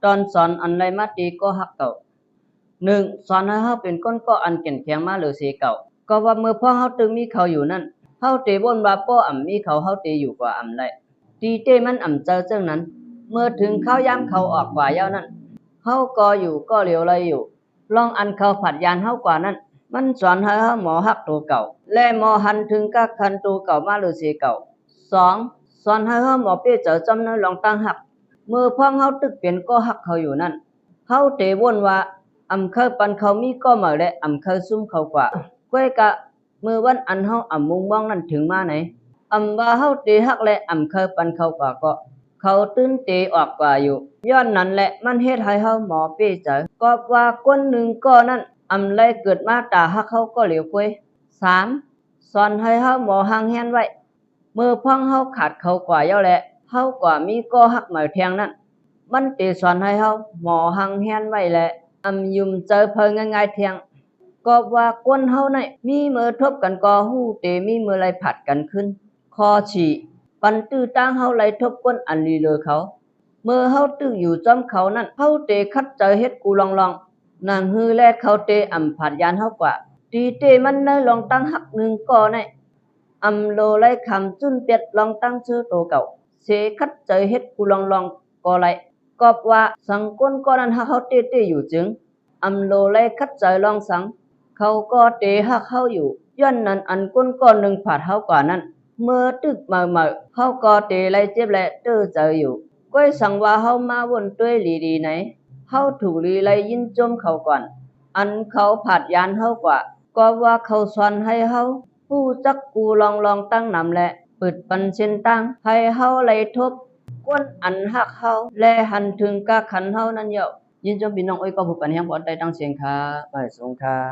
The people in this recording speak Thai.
อนสอนอันไรมาตีก็ฮักเก่าหนึ่งสอนให้เฮาเป็นก้นก็อันเก่งแข็งมาหรือเสียเก่าก็ว่าเมื่อพ่อเฮาตึงมีเขาอยู่นั่นเฮาเตบนว่าป้ออ่ำมีเขาเฮาเตอยู่กว่าอ่ำไรตีเต้มันอ่ำเจอเจ้านั้นเมื่อถึงเข้าย้ำเขาออกกว่าเย้านั้นเฮาก็อยู่ก็เหลียวเลยอยู่ลองอันเขาผัดยานเฮากว่านั้นมันสอนให้เฮาหมอฮักตัวเก่าและหมอหันถึงกักคันตัวเก่ามาหรือเสียเก่าสองสอนให้เฮาหมอเปี้ยเจอจำนั้นลองตั้งหักเมื่อพ่อเฮาตึกเปลี่ยนก็ฮักเขาอยู่นั่นเฮาเตวนว่าอำเคยปันเขามีก็มาและอำเคยซุ่มเขากว่าก้วยกะเมื่อวันอันเฮาอำมุงมองนั่นถึงมาไหนอำว่าเฮาเตฮักและอำเคยปันเขากว่าก็เขาตื้นเตออกกว่าอยู่ย้อนนั้นแหละมันเฮ็ดให้เฮาหมอเป้ใจก็ว่าคนหนึ่งก็นั่นอำไลเกิดมาตาฮักเขาก็เหลียวก้วยสามสอนให้เฮาหมอห่างแฮนไว้เมื่อพ่องเฮาขาดเขากว่าเย้าแหละเฮากว่ามีก็ฮักหมายแทงนั่นมันเตสอนให้เฮาหมอห่างแฮนไว้แหละอำยุมเจอเพงง่ายๆเทียงก็ว่าคนเฮาในมีมือทบกันก็ฮู้เตมีมือไหลผัดกันขึ้นคอฉีปันตื้อตั้งเฮาไหลทบคนอันลีเลอเขาเมื่อเฮาตื้ออยู่จอมเขานั่นเฮาเตคัดเจอเฮ็ดกูลองนางฮือแลเขาเตอำผัดยานเฮากว่าตีเตมันเนลองตั้งหักหนึ่งก็ในอำโลไหลคำจุนเปียดลองตั้งชื่อโตเก่าเสคัดเจอเฮ็ดกูลองก็ไหลก็ว่าสังก้นก็นั้นฮักเฮาเตอยู่จึงอำโลไลคัดใจลองสังเขาก็เตฮักเฮาอยู่ย้อนนั้นอันก้นก้อนหนึ่งผาดเฮากว่านั้นเมื่อตึกมาเฮาก็เตไลเจ็บและเตอใจอยู่ก้อยสั่งว่าเฮามาวนด้วยลีดีไหนเฮาถูกลีไลยินจมเขาก่อนอันเขาผาดยานเฮากว่าก็ว่าเขาสอนให้เฮาผู้จักกูลองตั้งนำและเปิดปันเช่นตั้งให้เฮาไลทบก้นอันฮักเฮาและหันถึงกะขันเฮานั้นเยายินจมพี่น้องอ้อยก็ผู้ปันแห่งบ่ได้ตั้งเสียงค่ะไปสงค่ะ